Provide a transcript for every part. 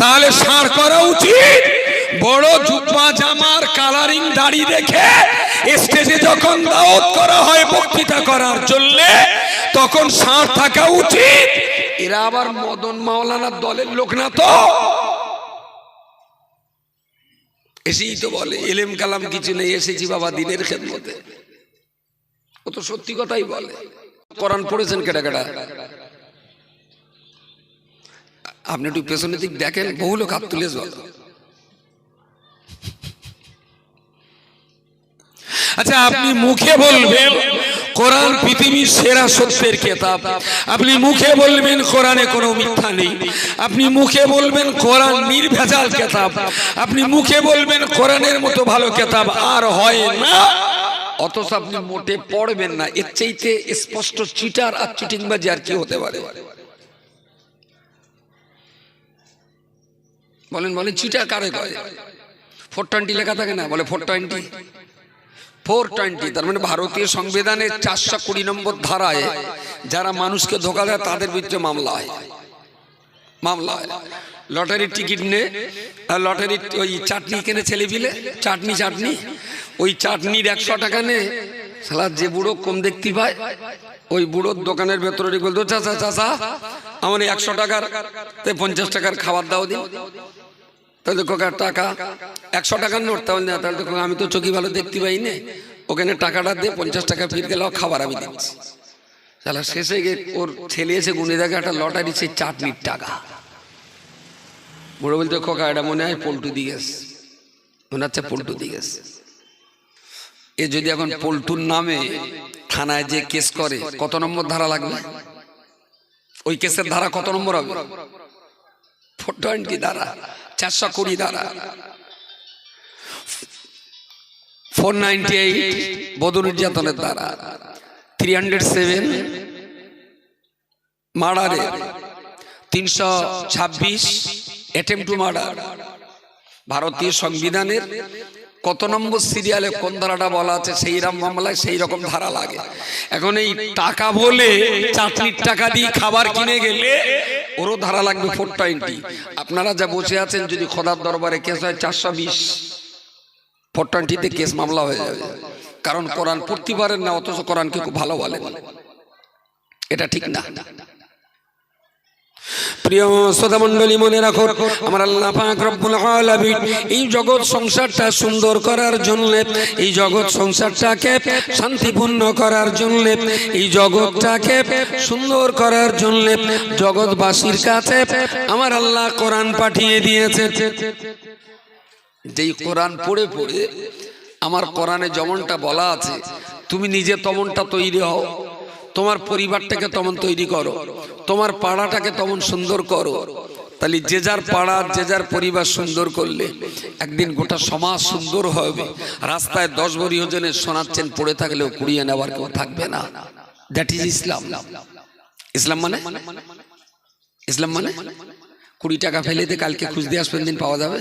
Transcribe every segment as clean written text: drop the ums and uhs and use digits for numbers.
তাহলে ষাঁড় করা উচিত। বড় জুব্বা জামার কালারিং দাড়ি দেখে স্টেজে যখন দাওয়াত করা হয় বক্তৃতা করার জন্য, তখন ষাঁড় থাকা উচিত। এরা আবার মদন মাওলানার দলের লোক না তো, এসেই তো বলে এলেম কালাম কিছু নেই, এসেছি বাবা দিনের খেদমতে। ও তো সত্যি কথাই বলে। কোরআন পড়েছেন কেডা কেডা? আপনি একটু পেছনের দিক দেখেন, বহু লোক হাত তুলে বলো। আচ্ছা, আপনি মুখে বলবেন কোরআন পৃথিবীর সেরা সত্যের কিতাব, আপনি মুখে বলবেন কোরআনে কোনো মিথ্যা নেই, আপনি মুখে বলবেন কোরআন নির্ভেজাল কিতাব, আপনি মুখে বলবেন কোরআনের মতো ভালো কিতাব আর হয় না, অথচ আপনি মোটে পড়বেন না। এর চাইতে স্পষ্ট চিটার আর চিটিংবাজি আর কি হতে পারে? বলেন বলেন, চিটার কারে কয়? 420 লেখা থাকে না, বলে 420, 420, তার মানে ভারতীয় সংবিধানের 420 নম্বর ধারায় যারা মানুষকে ধোকা দেয় তাদের বিরুদ্ধে মামলা হয়। লটারির টিকিট নে, লটারির ওই চাটনি কেনে ছেলে পিলে, চাটনি ওই চাটনির 100 টাকা নে, শালা যে বুড়ো কম দেখতে পায় ওই বুড়োর দোকানের ভেতরে বলতো, চাচা আমার 100 টাকার 50 টাকার খাবার দাও দিন। তাহলে টাকা 100 টাকার নোট, তাহলে আমি তো চোখি ভালো দেখতে পাই না, ওখানে টাকাটা দিয়ে 50 টাকা ফির গেল, খাবার আমি দিচ্ছি। শালা শেষে গিয়ে ওর ছেলে এসে গুনে দেখে একটা লটারি, সেই চাটনির টাকা। বুড়ো বলতে, খোকা এটা মনে হয় পল্টু দিয়ে গেছে, মনে হচ্ছে পল্টু দিয়ে গেছে। এ যদি এখন পল্টুর নামে থানায় যে কেস করে, কত নম্বর ধারা লাগবে? ওই কেসের ধারা কত নম্বর হবে? 420 ধারা, 420 ধারা, 498 বধূ নির্যাতনের ধারা, 307 মার্ডারের, 326 অ্যাটেম্পট টু মার্ডার। ভারতীয় সংবিধানের কত নম্বর সিরিয়ালে কোন ধারাটা বলা আছে, সেই রকম মামলায় সেই রকম ধারা লাগে। এখন এই টাকা বলে চাটনির টাকা দিয়ে খাবার কিনে গেলে ওরও ধারা লাগবে 420। আপনারা যা বসে আছেন, যদি খোদার দরবারে কেস হয় 420, 420-তে কেস মামলা হয়ে যাবে। কারণ কোরআন পড়তে পারেন না, অথচ কোরআনকে খুব ভালো বলেন, এটা ঠিক না। প্রিয় শ্রোতা মণ্ডলী, মনে রাখো, আমার আল্লাহ পাক রব্বুল আলামিন এই জগৎ সংসারটা সুন্দর করার জন্য, এই জগৎ সংসারটাকে শান্তিপূর্ণ করার জন্য, এই জগৎটাকে সুন্দর করার জন্য জগৎবাসীর কাছে আমার আল্লাহ কোরআন পাঠিয়ে দিয়েছে। যেই কোরআন পড়ে পড়ে আমার কোরআনে যেমনটা বলা আছে, তুমি নিজে তেমনটা তৈরি হও, তোমার পরিবারটাকে তেমন তৈরি করো, তোমার পাড়াটাকে তেমন সুন্দর করো। তাহলে যে যার পাড়া, যে যার পরিবার সুন্দর করলে একদিন গোটা সমাজ সুন্দর হবে। রাস্তায় 10 ভরি ওজনের সোনার চেন পড়ে থাকলেও কুড়িয়ে নেওয়ার কেউ থাকবে না। দ্যাট ইজ ইসলাম। ইসলাম মানে, ইসলাম মানে 20 টাকা ফেলে দিয়ে কালকে খুঁজতে আসবেন, দিন পাওয়া যাবে?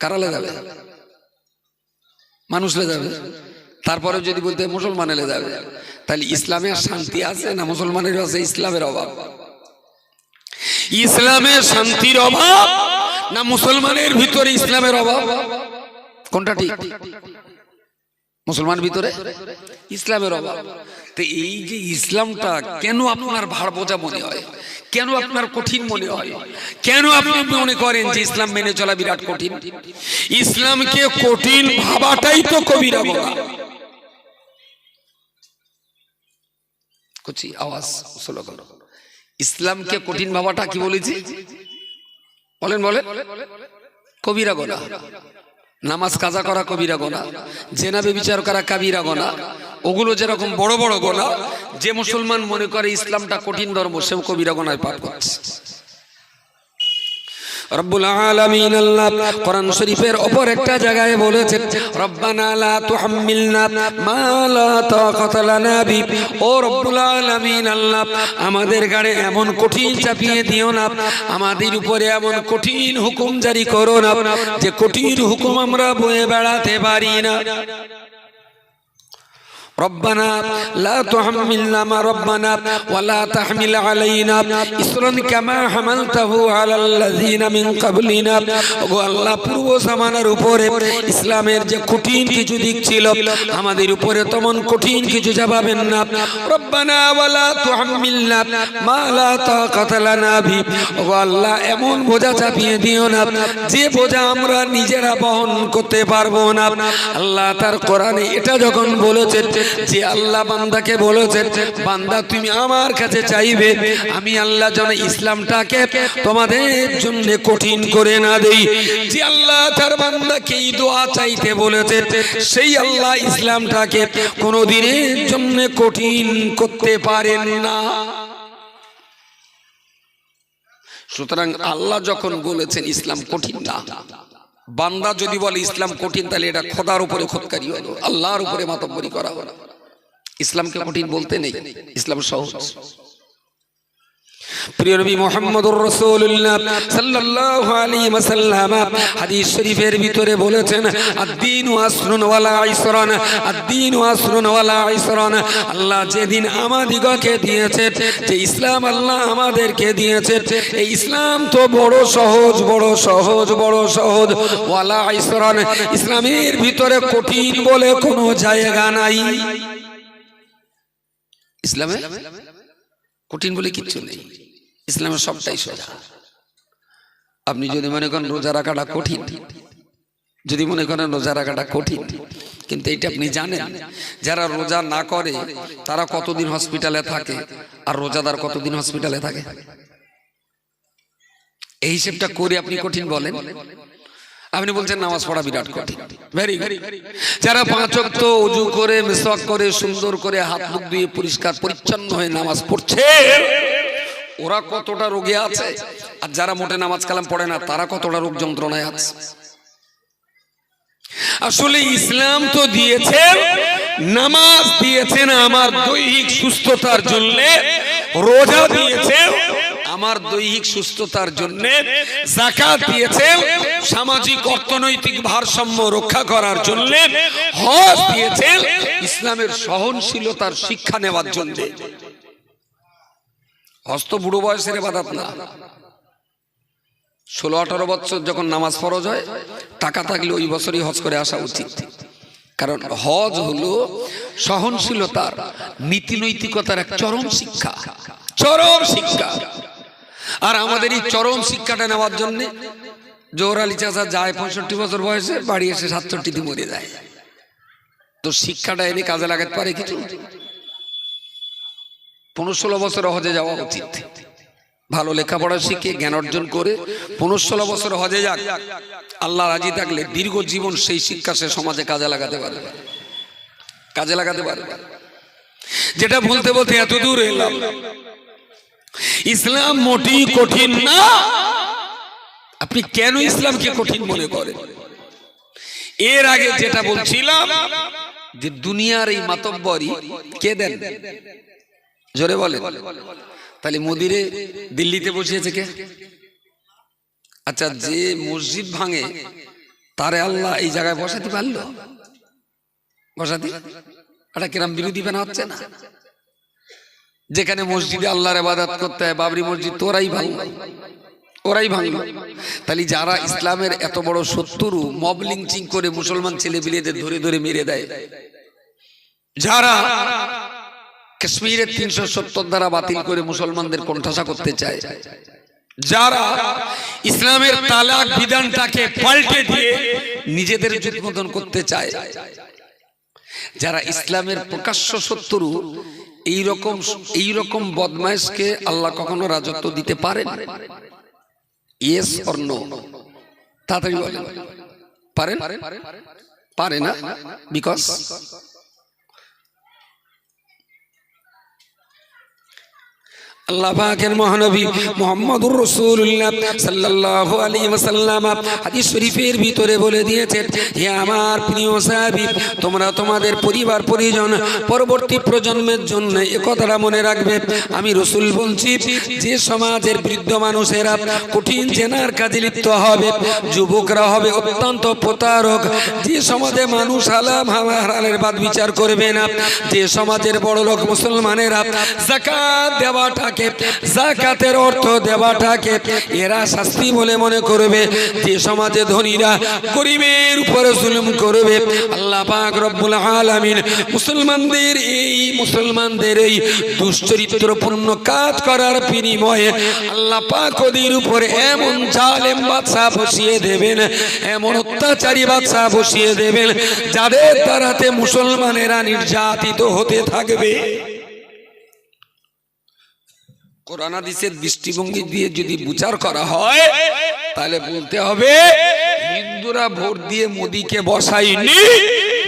কারালে যাবে? মানুষ লে যাবে? তারপরে যদি বলতে মুসলমান এলে যাবে, তাহলে ইসলামের শান্তি আছে না মুসলমানের আছে? ইসলামের অভাব। ইসলামের শান্তির অভাব না মুসলমানের ভিতরে ইসলামের অভাব? কোনটা ঠিক? মুসলমান ভিতরে ইসলামের অভাব। তো এই যে ইসলামটা কেন আপনার ভার বোঝা মনে হয়, কেন আপনার কঠিন মনে হয়, কেন আপনি মনে করেন যে ইসলাম মেনে চলা বিরাট কঠিন? ইসলামকে কঠিন ভাবাটাই তো কবিরা গুনাহ। কুচি আওয়াজ স্লো করো। ইসলামকে কঠিন ভাবাটা কি বলেছি? বলেন বলেন। কবিরা গুনাহ। নামাজ কাজা করা কবিরা গুনাহ, জেনা ব্যভিচার করা কাবিরা গুনাহ, ওগুলো যেরকম বড় বড় গুনাহ। যে মুসলমান মনে করে ইসলামটা কঠিন ধর্ম, সেও কবিরা গুনাহে পাপ করছে। রব্বুল আলামিন আল্লাহ কোরআন শরীফের অপর একটা জায়গায় বলেছেন, রব্বানা লা তুহাম্মিলনা মা লা তাকাতা লানা বি। ও রব্বুল আলামিন আল্লাহ, আমাদের গাড়ে এমন কঠিন চাপিয়ে দিও না, আমাদের উপরে এমন কঠিন হুকুম জারি করো না যে কঠিন হুকুম আমরা বয়ে বেড়াতে পারি না। ربنا لا تحملنا ما ربنا ولا تحمل علينا إصرا كما حملته على الذين من قبلنا ওগো আল্লাহ পূর্ব জামানার উপরে ইসলামের যে কঠিন কিছু দিক ছিল আমাদের উপরে তেমন কঠিন কিছু চাপাবেন না রব্বানা ওয়ালা তুহাম্মিলনা মা লা তাকাতা লানা বি ওগো আল্লাহ এমন বোঝা চাপিয়ে দিও না যে বোঝা আমরা নিজেরা বহন করতে পারবো না আল্লাহ তার কোরআনে এটা যখন বলেছে যে আল্লাহ বান্দাকে বলেছে বান্দা তুমি আমার কাছে চাইবে আমি আল্লাহ যেন ইসলামটাকে তোমাদের জন্য কঠিন করে না দেই যে আল্লাহ তার বান্দাকে এই দোয়া চাইতে বলেছে সেই আল্লাহ ইসলামটাকে কোনোদিনের জন্য কঠিন করতে পারেন না সুতরাং আল্লাহ যখন বলেছেন ইসলাম কঠিন না বান্দা যদি বলে ইসলাম কঠিন তাহলে এটা খোদার উপরে খোদকারি হলো আল্লাহর উপরে মাতব্বরি করা হলো ইসলামকে কঠিন বলতে নেই ইসলাম সহজ প্রিয় নবী মুহাম্মদুর রাসূলুল্লাহ সাল্লাল্লাহু আলাইহি ওয়াসাল্লাম হাদিস শরীফের ভিতরে বলেছেন আদ-দীনু আসরুন ওয়ালা ইসরান আদ-দীনু আসরুন ওয়ালা ইসরান আল্লাহ যেদিন আমাদিগকে দিয়েছে যে ইসলাম আল্লাহ আমাদেরকে দিয়েছে এই ইসলাম তো বড় সহজ বড় সহজ বড় সহজ ওয়ালা ইসরান ইসলামের ভিতরে কঠিন বলে কোনো জায়গা নাই ইসলামে কঠিন বলে কিচ্ছু নেই ইসলামের সবটাই সোজা আপনি যদি মনে করেন রোজা রাখাটা কঠিন যদি মনে করেন রোজা রাখাটা কঠিন কিন্তু এটা আপনি জানেন যারা রোজা না করে তারা কতদিন হসপিটালে থাকে আর রোজাদার কতদিন হসপিটালে থাকে এই হিসেবটা করে আপনি কঠিন বলেন আপনি বলছেন নামাজ পড়া বিরাট কঠিন ভেরি ভেরি যারা পাঁচ ওয়াক্ত ওযু করে মিসওয়াক করে সুন্দর করে হাত মুখ ধুয়ে পরিষ্কার পরিচ্ছন্ন হয়ে নামাজ পড়ছে ওরা কতটা রোগে আছে আর যারা মোটে নামাজ কালাম পড়ে না তারা কতটা রোগ যন্ত্রণায় আছে আসলে ইসলাম তো দিয়েছেন নামাজ দিয়েছেন আমার দৈহিক সুস্থতার জন্য রোজা দিয়েছেন আমার দৈহিক সুস্থতার জন্য যাকাত দিয়েছেন সামাজিক অর্থনৈতিক ভারসাম্য রক্ষা করার জন্য হজ দিয়েছেন ইসলামের সহনশীলতার শিক্ষা নেওয়ার জন্য হজ তো বুড়ো বয়সের ইবাদত না 16-18 বছর যখন নামাজ ফরজ হয় টাকা থাকলে ওই বছরই হজ করে আসা উচিত কারণ হজ হলো সহনশীলতার নীতি নৈতিকতার এক চরম শিক্ষা আর আমাদের এই চরম শিক্ষাটা নেওয়ার জন্য জোহর আলী চাচা যায় 65 বছর বয়সে বাড়ি এসে 67 মরে যায় তো শিক্ষাটা এনে কাজে লাগাতে পারে কিছু 15-16 বছর হজে যাওয়া উচিত ভালো লেখাপড়া শিখে জ্ঞান অর্জন করে 15-16 বছর হজে যাক আল্লাহ রাজি থাকলে দীর্ঘ জীবন সেই শিক্ষা সে সমাজে কাজে লাগাতে পারবে যেটা বলতে বলতে এত দূর এলাম ইসলাম মোটেই কঠিন না আপনি কেন ইসলামকে কঠিন মনে করেন এর আগে যেটা বলছিলাম যে দুনিয়ার এই মাতব্বরি কে দেন জোরে বলেন তাহলে মোদিরে দিল্লিতে বসিয়েছে কে আচ্ছা যে মসজিদ ভাঙে তারে আল্লাহ এই জায়গায় বসাতে পারলো এটা কিরাম বিরোধী বানা হচ্ছে না যেখানে মসজিদে আল্লাহর ইবাদত করতে হয় বাবরি মসজিদ ওরাই ভাঙলো তাহলে যারা ইসলামের এত বড় শত্রু মব লিঞ্চিং করে মুসলমান ছেলে বিলেদের ধরে ধরে মেরে দেয় যারা কাশ্মীরের 370 ধারা বাতিল করে মুসলমানদের কোণঠাসা করতে চায় যারা ইসলামের তালাক বিধানটাকে পাল্টে দিয়ে নিজেদের যুদ্ধমতন করতে চায় যারা ইসলামের প্রকাশ্য শত্রু এইরকম বদমাইশকে আল্লাহ কখনো রাজত্ব দিতে পারেন ইয়েস অর নো তাড়াতাড়ি বলেন পারে না বিকজ আল্লাহ পাকের মহানবী মুহাম্মদুর রাসূলুল্লাহ সাল্লাল্লাহু আলাইহি ওয়াসাল্লাম হাদিস শরীফের ভিতরে বলে দিয়েছেন, হে আমার প্রিয় সাহাবী, তোমরা তোমাদের পরিবার পরিজন পরবর্তী প্রজন্মের জন্য এই কথাটা মনে রাখবে। আমি রাসূল বলছি, যে সমাজের বৃদ্ধ মানুষেরা কঠিন জেনার কাজে লিপ্ত হবে, যুবকরা হবে অত্যন্ত প্রতারক, যে সমাজে মানুষ হালালের বাদ বিচার করবে না, যে সমাজের বড় লোক মুসলমানেরা যাকাত দেওয়াটাকে, যাকাতের অর্থ দেওয়াটাকে এরা শাস্তি বলে মনে করবে, যে সমাজে ধনীরা গরিবের উপরে জুলুম করবে, আল্লাহ পাক রব্বুল আলামিন মুসলমানদের এই দুশ্চরিত্রপূর্ণ কাজ করার বিনিময়ে আল্লাহ পাক ওদের উপরে এমন জালেম বাদশা বসিয়ে দেবেন, এমন অত্যাচারী বাদশা বসিয়ে দেবেন, যাদের দ্বারাতে মুসলমানেরা নির্যাতিত হতে থাকবে। কোরআন হাদিসের দৃষ্টিভঙ্গি দিয়ে যদি বিচার করা হয়, তাহলে বলতে হবে হিন্দুরা ভোট দিয়ে মোদিকে বসায়নি,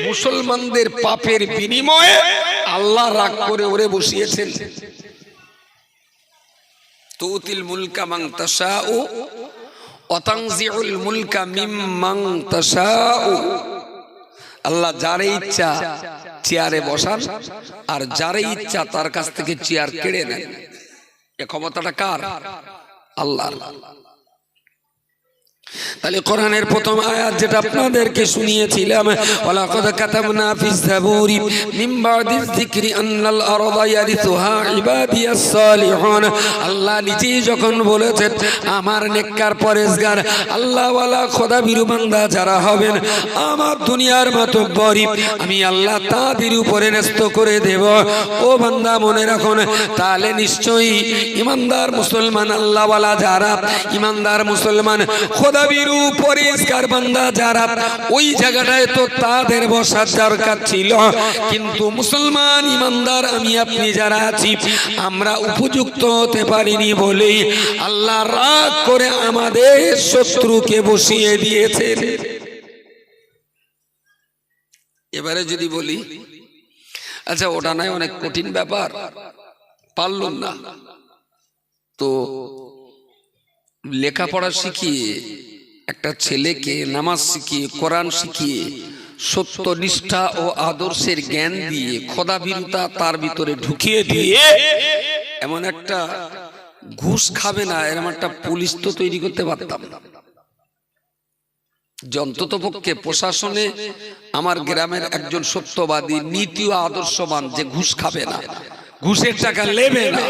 মুসলমানদের পাপের বিনিময়ে আল্লাহ রাগ করে ওরে বসিয়েছেন। তুতিল মুলকা মান তাশাউ ওয়া তানজিউল মুলকা মিম্মান তাশাউ। আল্লাহ যারে ইচ্ছা চেয়ারে বসান, আর যারে ইচ্ছা তার কাছ থেকে চেয়ার কেড়ে নেন। এ ক্ষমতাটা কার? আল্লাহর। তাহলে কোরআনের প্রথম আয়াত যেটা আপনাদেরকে শুনিয়েছিলাম, ওয়ালাকাদ কাতাবনা ফিজ যাবুরি মিন বাদিয যিকরি আন্নাল আরদা ইয়ারিসুহা ইবাদিয়াস সালিহুন। আল্লাহ নিজেই যখন বলেছেন আমার নেককার পরেজগার আল্লাহ ওয়ালা খোদাভীরু বান্দা যারা হবেন, আমার দুনিয়ার মাতব্বরি আমি আল্লাহ তাদের উপরে ন্যস্ত করে দেব। ও বান্দা মনে রাখুন, তাহলে নিশ্চয়ই ইমানদার মুসলমান আল্লাহ ওয়ালা যারা, ইমানদার মুসলমান খোদাভীরু পরিষ্কার বান্দা যারা, ওই জায়গাটায় তো তাদের বসার দরকার ছিল, কিন্তু মুসলমান ইমানদার আমি আপনি যারা আছি, আমরা উপযুক্ত হতে পারিনি বলেই আল্লাহ রাগ করে আমাদের শত্রুকে বসিয়ে দিয়েছেন। এবারে যদি বলি, আচ্ছা ওটা নয় অনেক কঠিন ব্যাপার, পারলাম না, তো লেখাপড়া শিখিয়ে একটা ছেলেকে নামাজ শিখিয়ে, কোরআন শিখিয়ে, সত্য নিষ্ঠা ও আদর্শের জ্ঞান দিয়ে, খোদাভীরুতা তার ভিতরে ঢুকিয়ে দিয়ে এমন একটা ঘুষ খাবে না এরকম একটা পুলিশ তো তৈরি করতে পারতাম না। অন্ততপক্ষে প্রশাসনে আমার গ্রামের একজন সত্যবাদী, নীতি ও আদর্শবান, যে ঘুষ খাবে না, ঘুষের টাকা নেবে না,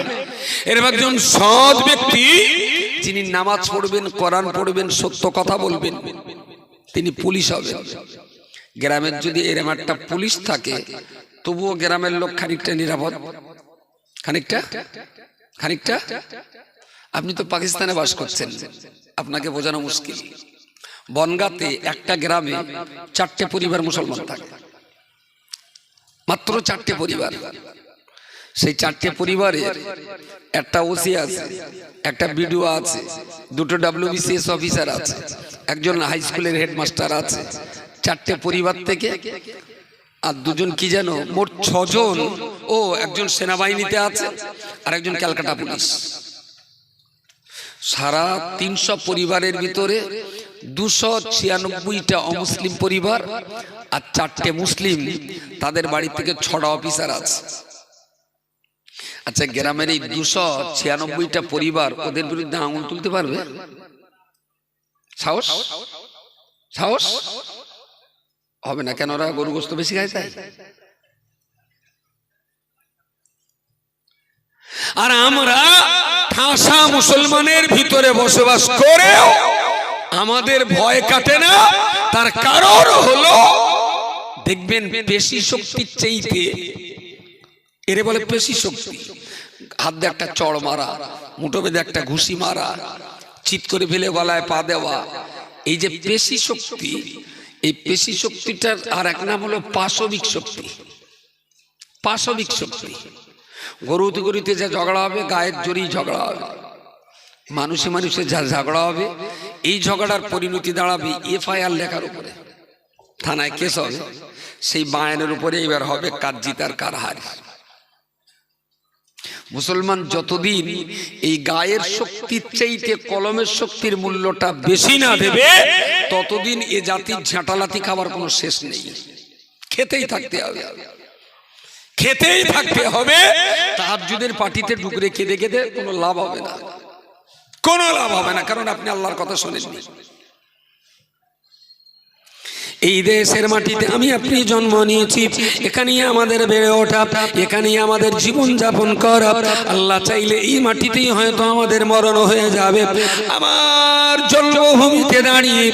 এরকম একজন সৎ ব্যক্তি যিনি নামাজ পড়বেন, কোরআন পড়বেন, সত্য কথা বলবেন, তিনি পুলিশ হবেন। গ্রামের যদি এরকম একটা পুলিশ থাকে, তবুও গ্রামের লোক খানিকটা নিরাপদ, খানিকটা। আপনি তো পাকিস্তানে বাস করছেন, আপনাকে বোঝানো মুশকিল। বনগাঁতে একটা গ্রামে 4টে পরিবার মুসলমান থাকে, মাত্র 4টে পরিবার। সেই 4টে পরিবারের একটা ওসি আছে, একটা বিডিও আছে, 2টো WBCS অফিসার আছে, একজন হাই স্কুলের হেডমাস্টার আছে। 4টে পরিবার থেকে আর 2জন কি যেন, মোট 6 জন। ও একজন সেনাবাহিনীতে আছে, আর একজন ক্যালকাটা পুলিশ। সারা 300 পরিবারের ভিতরে 296টা অমুসলিম পরিবার, আর 4টে মুসলিম। তাদের বাড়ি থেকে 6টা অফিসার আছে। আচ্ছা, গ্রামের এই 296টা পরিবার ওদের বিরুদ্ধে আঙুল তুলতে পারবে? সাহস হবে না। কেন? ওরা গরু গোশত বেশি খায় তাই। আর আমরা ঠাসা মুসলমানের ভিতরে বসবাস করেও আমাদের ভয় কাটে না। তার কারণ হলো, দেখবেন পেশি শক্তির চাইতে, এরে বলে পেশি শক্তি, হাত দিয়ে একটা চড় মারা, মুঠো বেঁধে একটা ঘুষি মারা, চিৎ করে ফেলে গলায় পা দেওয়া, এই যে পেশি শক্তি, এই পেশি শক্তিটার আর এক নাম হলো পাশবিক শক্তি। পাশবিক শক্তি, গরুতে গরুতে যা ঝগড়া হবে, গায়ের জোরেই ঝগড়া হবে, মানুষে মানুষে যা ঝগড়া হবে, এই ঝগড়ার পরিণতি দাঁড়াবে FIR লেখার উপরে, থানায় কেস হবে, সেই বায়ানের উপরে এবার হবে কার জিত আর কার হার। মুসলমান যতদিন এই গায়ের শক্তির চাইতে কলমের শক্তির মূল্যটা বেশি না দেবে, ততদিন এ জাতির ঝাঁটালাতি খাবার কোনো শেষ নেই। খেতেই থাকতে হবে, খেতেই থাকতে হবে। তাহাজ্জুদের পার্টিতে ডুকরে কেঁদে কেঁদে কোনো লাভ হবে না, কোনো লাভ হবে না, কারণ আপনি আল্লাহর কথা শোনেননি। এই দেশের মাটিতে আমি আপনি জন্ম নিয়েছি, এখানেই আমাদের বেড়ে ওঠা, এখানেই আমাদের জীবন যাপন করা। আল্লাহ চাইলে এই মাটিতেই হয়তো আমাদের মরণ হয়ে যাবে। আমার জন্মভূমিতে দাঁড়িয়ে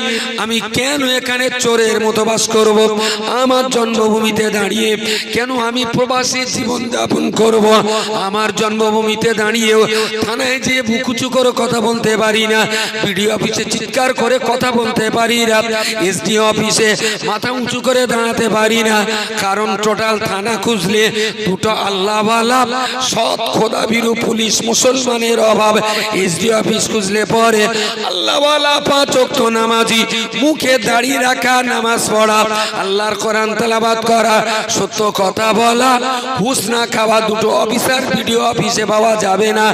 আমি কেন এখানে চোরের মতো বাস করব? আমার জন্মভূমিতে দাঁড়িয়ে কেন আমি প্রবাসী জীবন যাপন করব? আমার জন্মভূমিতে দাঁড়িয়েও থানায় যেয়ে বুকুচু করে কথা বলতে পারি না, বিডিও অফিসে চিৎকার করে কথা বলতে পারি না, এসডিও অফিসে মাথা উঁচু করে দাঁড়াতে পারি না, কারণ টোটাল থানা খুঁজলে দুটো আল্লাহওয়ালা সৎ খোদাভীরু পুলিশ মুসলমানের অভাব। এসডি অফিস খুঁজলে পরে আল্লাহওয়ালা পাঁচ ওয়াক্ত নামাজি, মুখে দাঁড়িয়ে রাখা, নামাজ পড়া, আল্লাহর কোরআন তেলাওয়াত করা, সত্য কথা বলা, ঘুষ না খাওয়া দুটো অফিসার বিডিও অফিসে পাওয়া যাবে না,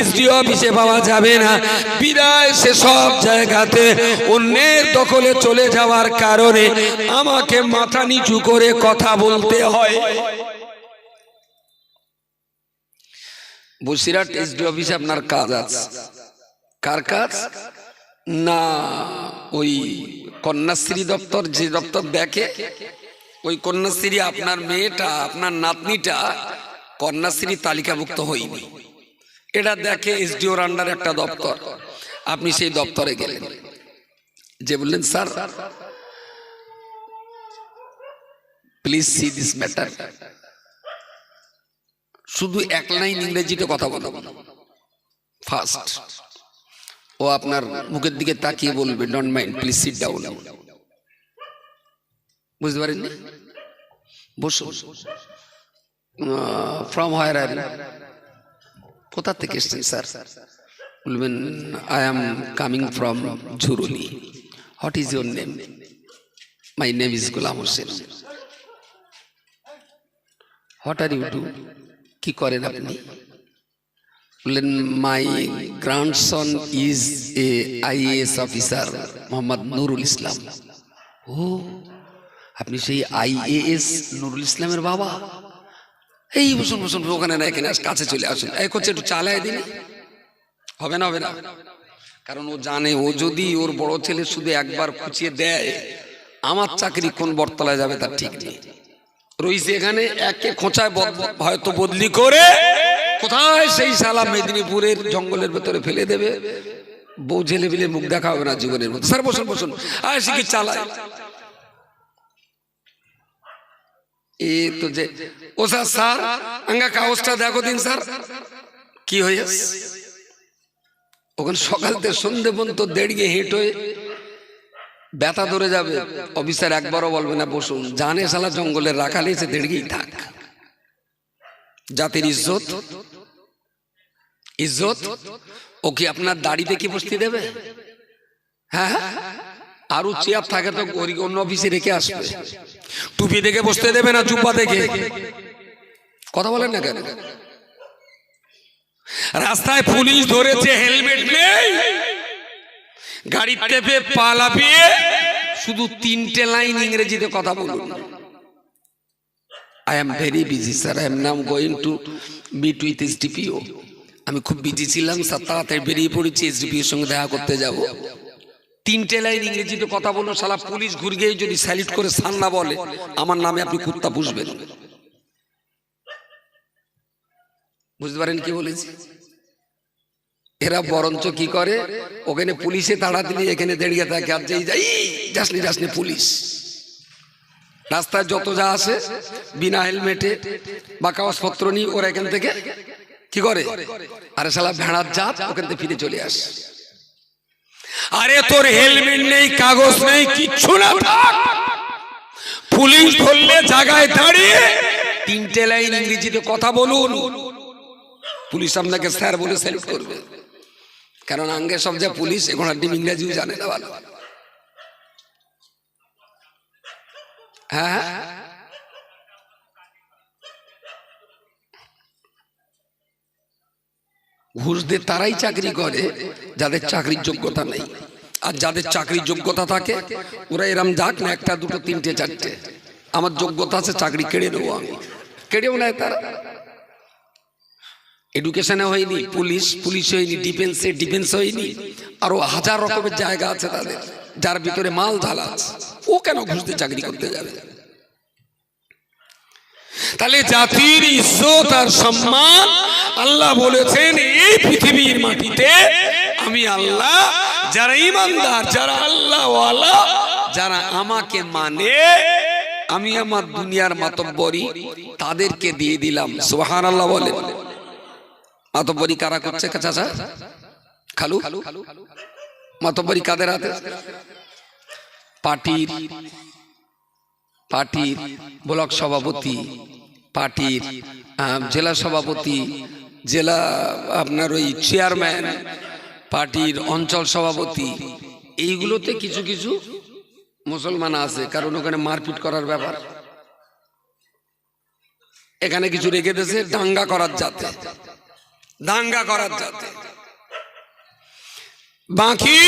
এসডি অফিসে পাওয়া যাবে না। বিদায় সে সব জায়গাতে অন্যের দখলে চলে যাওয়ার কারণে আমাকে মাথা নিচু করে কথা বলতে হয়। বসিরহাট এসডি অফিসে আপনার কাজ আছে। কার কাজ? না, ওই কন্যাশ্রী দপ্তর, যে দপ্তর দেখে, ওই কন্যাশ্রী আপনার মেয়েটা, আপনার নাতনিটা কন্যাশ্রী তালিকাভুক্ত হয়নি, এটা দেখে এসডিওর আন্ডার একটা দপ্তর। আপনি সেই দপ্তরে গেলেন, যে বললেন sir please see this matter, শুধু এক লাইন ইংরেজিতে কথা বলো ফার্স্ট। ও আপনার মুখের দিকে তাকিয়ে বলবে don't mind, please sit down. বুঝতে পারেননি? বসুন। From where are you? কোথা থেকে এসেছেন স্যার? বলবেন I am coming from Jhuruli. What is your name? My name is Golam Hossain. What are you do? কি করেন আপনি? বললেন my grandson is a IAS officer Mohammad Nurul Islam. ও, আপনি সেই আইএএস নুরুল ইসলামের বাবা? এই বসুন বসুন, ওখানে না এখানে কাছে চলে আসুন। এই করছে একটু চালায় দিন। হবে না, হবে না, কারণ ও জানে ও যদি ওর বড় ছেলে শুধু একবার খুঁচিয়ে দেয়, আমার চাকরি কোন বরতলায় যাবে তার ঠিক নেই। রইছে এখানে একে খোঁচায় হয়তো বদলি করে কোথায় সেই শালা মেদিনীপুরের জঙ্গলের ভেতরে ফেলে দেবে। বউ ছেলে মিলে মুখ দেখা হবে না জীবনের মতো। স্যার বসুন বসুন, আর শিখি চালায়। এ তো যে ও স্যার, স্যার আঙ্গা কাগজটা দেখো দিন স্যার, কি হয়েছে? ওখানে সকাল থেকে সন্ধে পর্যন্ত দেড়িয়ে হেঁট হয়ে ব্যথা ধরে যাবে। অফিসার একবারও বলবে না বসুন, জানে শালা জঙ্গলের রাখালে এসে দেড়িয়েই থাক। জাতির ইজ্জত, ইজ্জত ও কি আপনার দাড়িতে কি বসতে দেবে? হ্যাঁ, আরো চেয়ার থাকে তো অন্য অফিসে রেখে আসবে। টুপি দেখে বসতে দেবে না, জুব্বা দেখে। কথা বলেন না কেন? রাস্তায় পুলিশ ধরেছে, হেলমেট নেই, গাড়ি টেপে পা লাফিয়ে শুধু 3টে লাইন ইংরেজিতে কথা বলুন। I am very busy sir, I am now going to meet with SDPO. আমি খুব বিজি ছিলাম স্যার, তাড়াতাড়ি বেরিয়ে পড়েছি, এসডিপিও এর সঙ্গে দেখা করতে যাব। 3টে লাইন ইংরেজিতে কথা বলুন। শালা পুলিশ ঘুরে গিয়ে যদি স্যালিউট করে সান না বলে, আমার নামে আপনি কুত্তা পুষবেন। বুঝতে পারেন কি বলেছি? এরা বরঞ্চ কি করে, ওখানে পুলিশে তাড়া দিলে এখানে দাঁড়িয়ে থাকে, আর যেই যাই যাসনি যাসনি পুলিশ। রাস্তায় যত যা আসে বিনা হেলমেটে বা কাগজপত্র নিয়ে ওরা এখান থেকে কি করে, আরে শালা ভেড়ার জাত, ওখান থেকে ফিরে চলে আসে। আরে তোর হেলমেট নেই, কাগজ নেই, কিচ্ছু না, পুলিশ ধরলে জায়গায় দাঁড়িয়ে 3টে লাইন ইংরেজিতে কথা বলুন, পুলিশ আপনাকে স্যার বলে স্যালুট করবে। কারণ আঙ্গে সব যা পুলিশ এখন আর ইংরেজিও জানে না ভালো। হ্যাঁ, ঘুষ দিয়ে তারাই চাকরি করে যাদের চাকরির যোগ্যতা নেই, আর যাদের চাকরির যোগ্যতা থাকে ওরা এরম যাক না, একটা দুটো তিনটে চারটে, আমার যোগ্যতা আছে চাকরি কেড়ে নেবো আমি, কেড়েও নেয় তারা। এডুকেশনে হয়নি, পুলিশ হয়নি, ডিফেন্স হয়নি, আরো হাজার রকমের জায়গা আছে তাদের, যার ভিতরে মাল ঢালা আছে। ও কেন ঘুষ দিয়ে চাকরি করতে যাবে? তাহলে জাতির ইজ্জত আর সম্মান আল্লাহ বলেছেন এই পৃথিবীর মাটিতে আমি আল্লাহ যারা ঈমানদার, যারা আল্লাহওয়ালা, যারা আমাকে মানে, আমি আমার দুনিয়ার মাতব্বরি তাদেরকে দিয়ে দিলাম। সুবহানাল্লাহ বলেন। মাতব্বরি কারা করছে চাচা খালু? মাতব্বরি কাদের হাতে? পার্টির ব্লক সভাপতি, পার্টির জেলা সভাপতি, জেলা আপনার ওই চেয়ারম্যান, পার্টির অঞ্চল সভাপতি, এইগুলোতে কিছু কিছু মুসলমান আছে, কারণ ওখানে মারপিট করার ব্যাপার, এখানে কিছু রেখে দিয়েছে দাঙ্গা করার যাতে, বাকি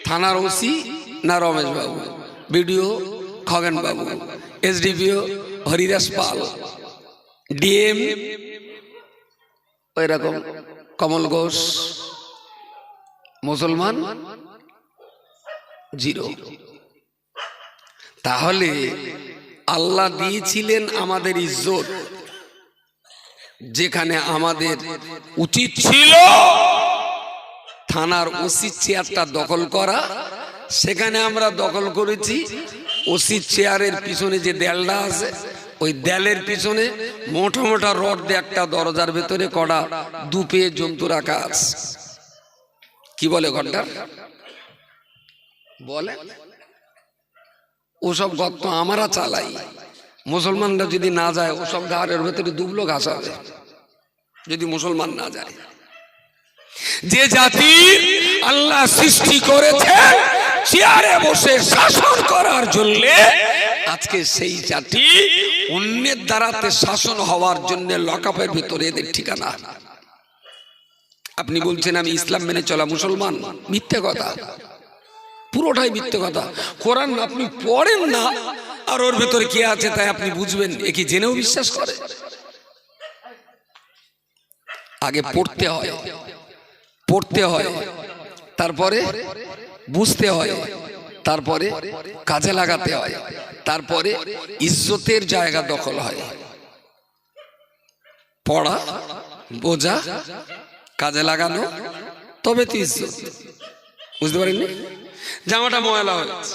থানার ওসি না রমেশ বাবু, বিডিও খগেন বাবু, এসডিপিও হরিদাস পাল, ডিএম ওই রকম কমল ঘোষ, মুসলমান জিরো। তাহলে আল্লাহ দিয়েছিলেন আমাদের ইজ্জত, যেখানে আমাদের উচিত ছিল থানার ওসি চেয়ারটা দখল করা, সেখানে আমরা দখল করেছি। ওসি চেয়ারের পিছনে যে দেয়ালটা আছে, ওই দেয়ালের পিছনে মোটা মোটা রড দিয়ে একটা দরজার ভেতরে কড়া দুপে জন্তু রাখা আছে। কি বলে ঘরটা? বলে ওসব গর্ত আমরা চালাই, মুসলমানরা যদি না যায় ওসব ঘরের ভেতরে দুবলো ঘাস হবে যদি মুসলমান না যায়। যে জাতি আল্লাহ সৃষ্টি করেছে চেয়ারে বসে শাসন করার জন্য, আজকে সেই জাতি অন্যের দ্বারাতে শাসন হওয়ার জন্য লকআপের ভিতরে এদের ঠিকানা। আপনি বলছেন আমি ইসলাম মেনে চলা মুসলমান, মিথ্যে কথা, পুরোটাই মিথ্যে কথা। কোরআন আপনি পড়েন না, আর ওর ভেতরে কি আছে তাই আপনি বুঝবেন, এ কি জেনেও বিশ্বাস করে? আগে পড়তে হয়, তারপরে বুঝতে হয়, তারপরে কাজে লাগাতে হয়, তারপরে ইজ্জতের জায়গা দখল হয়। পড়া, বোঝা, কাজে লাগানো, তবে তো ইজ্জত। বুঝতে পারেননি? জামাটা ময়লা হয়েছে,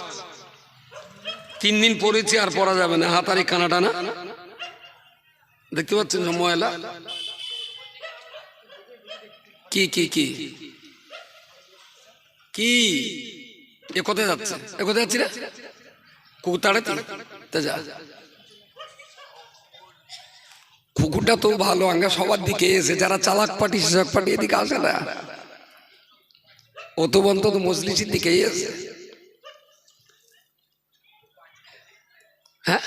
3 দিন পরেছি আর পরা যাবে না, হাতারি কানা টানা, দেখতে পাচ্ছেন ময়লা। কি কি কি কি এ কোথায় যাচ্ছে? এ কোথায় যাচ্ছি রে? কুকুর তাড়াতে যা। কুকুরটা তো ভালো, আঙ্গা সবার দিকে এসে, যারা চালাক পাটি সেসব পাটি এদিকে আসে না, ও তো অন্তত মজলিসের দিকেই আছে। হ্যাঁ,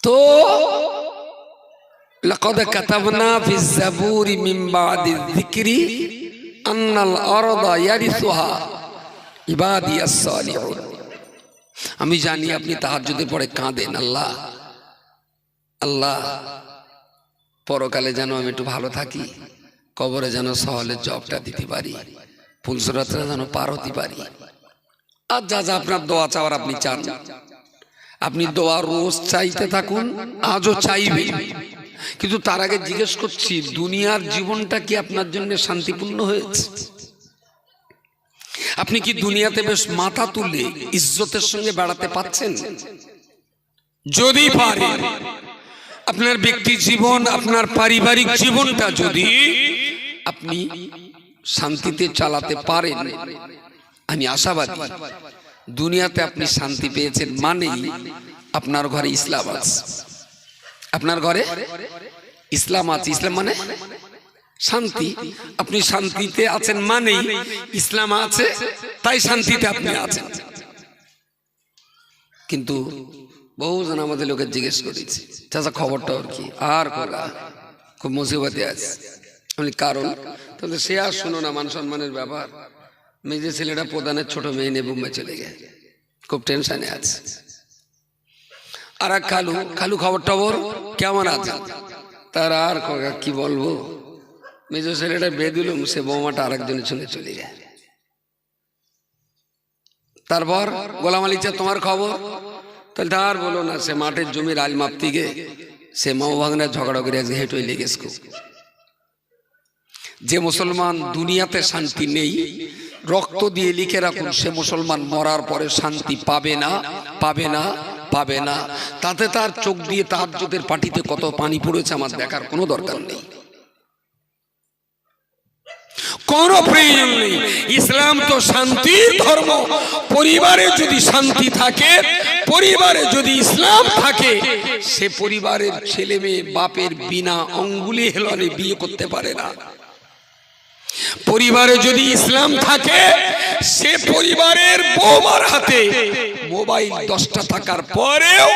তো লাকাদ কাতাবনা ফিজ জাবুরি মিন বাদি যিকরি আন্নাল আরদা ইয়ারিসুহা ইবাদিয়াস সালিহুন। আমি জানি আপনি তাহাজ্জুদে পড়ে কাঁদেন, আল্লাহ আল্লাহ পরকালে যেন আমি একটু ভালো থাকি, কবরে যেন সহলের জবটা দিতে পারি, ফুলসরাতটা যেন পার হতে পারি। আর যা যা আপনার দোয়া চাওয়ার আপনি চান, আপনি দোয়া রোজ চাইতে থাকুন, আজও চাইবে। কিন্তু তার আগে জিজ্ঞেস করছি, দুনিয়ার জীবনটা কি আপনার জন্য শান্তিপূর্ণ হয়েছে? আপনি কি দুনিয়াতে বেশ মাথা তুলে ইজ্জতের সঙ্গে বেড়াতে পাচ্ছেন? যদি পারেন, আপনার ব্যক্তি জীবন, আপনার পারিবারিক জীবনটা যদি আপনি শান্তিতে চালাতে পারেন, আমি আশাবাদী দুনিয়াতে আপনি শান্তি পেয়েছেন মানেই আপনার ঘরে ইসলাম আছে। আপনার ঘরে ইসলাম আছে, ইসলাম মানে শান্তি। আপনি শান্তিতে আছেন মানেই ইসলাম আছে, তাই শান্তিতে আপনি আছেন। কিন্তু বহুজন আমাদের লোকে জিজ্ঞেস করেছি, চাচা খবরটা ওর কি, আর কোলা খুব মুসিবতে আছে। আমি কারণ তাহলে সে আর শুনো না, মান সম্মানের ব্যাপার। মেজে ছেলেটা প্রধানের ছোট মেয়ে নিয়ে বোম্বে চলে গেছে, খুব টেনশনে আছে। আর এক খালু, খালু খবর টবর কেমন আছে? তার আর কি বলবো, মেজো ছেলেটা বিয়ে দিল, সে বৌমাটা আরেকজনের সঙ্গে চলে যায়। তারপর গোলাম আলী চা তোমার খবর? তাহলে আর বলো না, সে মাঠের জমির আল মাপতে গিয়ে সে মাও ভাগনার ঝগড়া করে আজকে হেঁটে লেগেছে। যে মুসলমান দুনিয়াতে শান্তি নেই, রক্ত দিয়ে লিখে রাখুন, সে মুসলমান মরার পরে শান্তি পাবে না, পাবে না, পাবে না। তাতে তার চোখ দিয়ে তাহাজ্জুদের পাটিতে কত পানি পড়েছে আমার দেখার কোনো দরকার নেই, কোনো প্রয়োজন নেই। ইসলাম তো শান্তির ধর্ম। পরিবারে যদি শান্তি থাকে, পরিবারে যদি ইসলাম থাকে, সে পরিবারের ছেলে মেয়ে বাপের বিনা অঙ্গুলি হেলনে বিয়ে করতে পারে না। পরিবারে যদি ইসলাম থাকে, সে পরিবারের বৌমার হাতে মোবাইল 10টা থাকার পরেও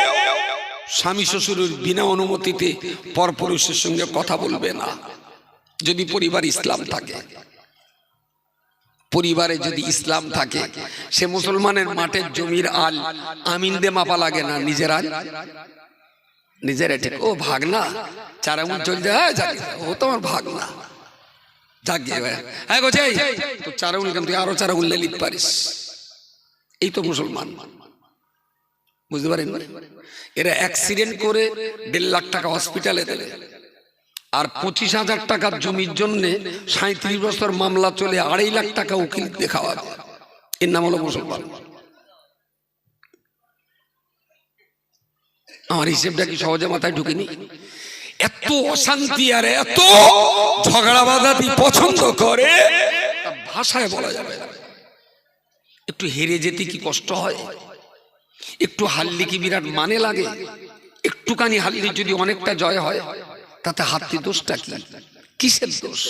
স্বামী শ্বশুরের বিনা অনুমতিতে পরপুরুষের সঙ্গে কথা বলবে না, যদি পরিবার ইসলাম থাকে। পরিবারে যদি ইসলাম থাকে, সে মুসলমানের মাঠের জমির আল আমিন দে মাপা লাগে না, নিজের আল নিজেরা ঠিক। ও ভাগনা 4 আঙুল চল যায়, ও তোমার ভাগনা, জাগিয়ে হ্যাঁ গো যাই তো 4 আঙুল কেন, তুই আরো 4 আঙুল লিখতে পারিস। এই তো মুসলমান, বুঝতে পারেন? এরা অ্যাক্সিডেন্ট করে 1.5 লাখ টাকা হসপিটালে দেবে, আর 25,000 টাকার জমির জন্য 37 বছর মামলা চলে 2.5 লাখ টাকা উকিল দেখাওয়া। এর নাম হলো মুসলমান। আমার হিসেবটা কি সহজে মাথায় ঢুকেনি? এত অশান্তি আর এত ঝগড়া বাঁধাতি পছন্দ করে, ভাষায় বলা যাবে না। একটু হেরে যেতে কি কষ্ট হয়, একটু হারলে কি বিরাট মানে লাগে। একটুখানি হারলে যদি অনেকটা জয় হয়, তাতে হারতে দোষটা কি, কিসের দোষ?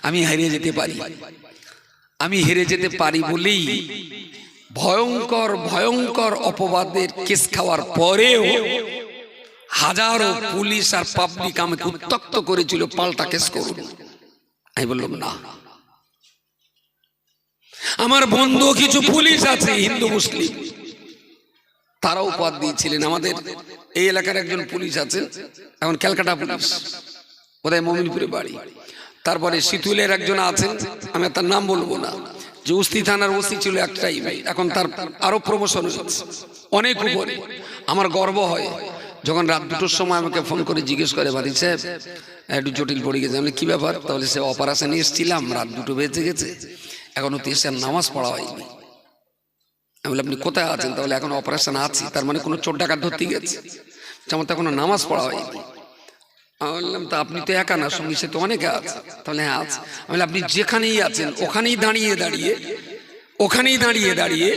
আমি হেরে যেতে পারি, আমি হেরে যেতে পারি বলেই ভয়ঙ্কর ভয়ঙ্কর অপবাদের কেস খাওয়ার পরেও হাজারো পুলিশ আর পাবলিক আমাকে উত্ত্যক্ত করেছিল, পাল্টা কেস করুন। আমি বললাম না। আমার বন্ধু কিছু পুলিশ আছে হিন্দু মুসলিম, তারাও পদ দিয়েছিলেন। আমাদের এই এলাকার একজন পুলিশ আছেন, এখন ক্যালকাটা পুলিশ, বোধহয় মমিনপুরে বাড়ি। তারপরে শীতুলের একজন আছেন, আমি তার নাম বলবো না, যে উস্তি থানার ওসি ছিল একটাই, এখন তার আরো প্রমোশন হয়েছে অনেক উপরে। আমার গর্ব হয় যখন রাত 2টোর সময় আমাকে ফোন করে জিজ্ঞেস করে, বাড়ি সাহেব একটু জটিল পড়ে গেছে। আমি কি ব্যাপার? তাহলে সে অপারেশনে এসেছিলাম, রাত 2টো বেজে গেছে, এখনো তো এসে নামাজ পড়া হয়নি। আমি বললাম আপনি কোথায় আছেন? তাহলে এখন অপারেশন আছি, তার মানে কোনো চোর ডাকাত ধরতে গেছে, যেমন তো এখনো নামাজ পড়া হয়নি। আমি বললাম তা আপনি তো একা না, সঙ্গী সে তো অনেকে আছে। তাহলে হ্যাঁ আছে। আমি বললাম আপনি যেখানেই আছেন ওখানেই দাঁড়িয়ে দাঁড়িয়ে, ওখানেই দাঁড়িয়ে দাঁড়িয়ে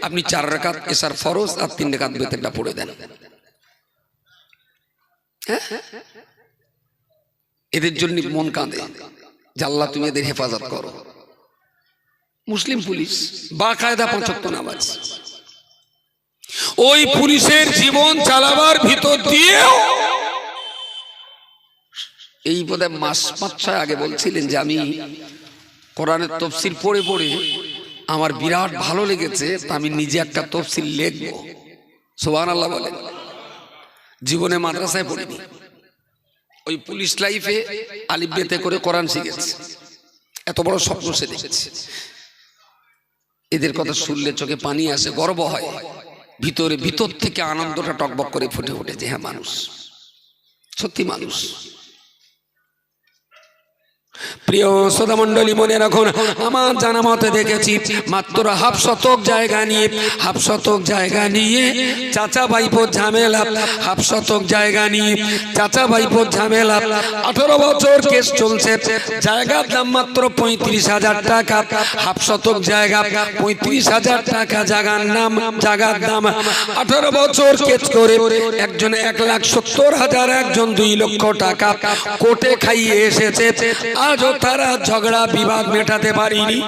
আপনি 4 রাকাত এশার ফরজ আর 3 রাকাত বেতেরটা পড়ে দেন। এদের জন্য মন কাঁদে যে আল্লাহ তুমি এদের হেফাজত করো। মুসলিম পুলিশ বাকায়দা 5 ওয়াক্ত নামাজ। ওই পুলিশের জীবন চালাবার ভিতর দিয়েও এই বোধহয় মাস 5-6 আগে বলছিলেন যে আমি কোরআনের তাফসীর পড়ে পড়ে আমার বিরাট ভালো লেগেছে, তা আমি নিজে একটা তাফসীর লিখবো। সুবহানাল্লাহ বলেন। জীবনে মাদ্রাসায় পড়িনি, ওই পুলিশ লাইফে আলিফ বেতে করে কোরআন শিখেছি, এত বড় স্বপ্ন সে দেখেছে। এদের কথা শুনলে চোখে পানি আসে, গর্ব হয়, ভিতরে ভিতর থেকে আনন্দটা টকবক করে ফুটে উঠেছে। হ্যাঁ মানুষ, সত্যি মানুষ। প্রিয় শ্রোতা মণ্ডলী মনে রাখুন, আমার জানা মতে দেখেছি মাত্র 1/2 শতক জায়গা নিয়ে, 1/2 শতক জায়গা নিয়ে চাচা ভাইপোর ঝামেলা, 1/2 শতক জায়গা নিয়ে চাচা ভাইপোর ঝামেলা। 18 বছর কেস চলছে, জায়গার দাম মাত্র 35,000 টাকা। 1/2 শতক জায়গা 35,000 টাকা জায়গার নাম, জায়গার দাম। 18 বছর কেস করে একজন 1,70,000, একজন 2 লক্ষ টাকা কোর্টে খাইয়ে এসেছে। আজও তারা ঝগড়া বিবাদ মেটাতে পারিনি।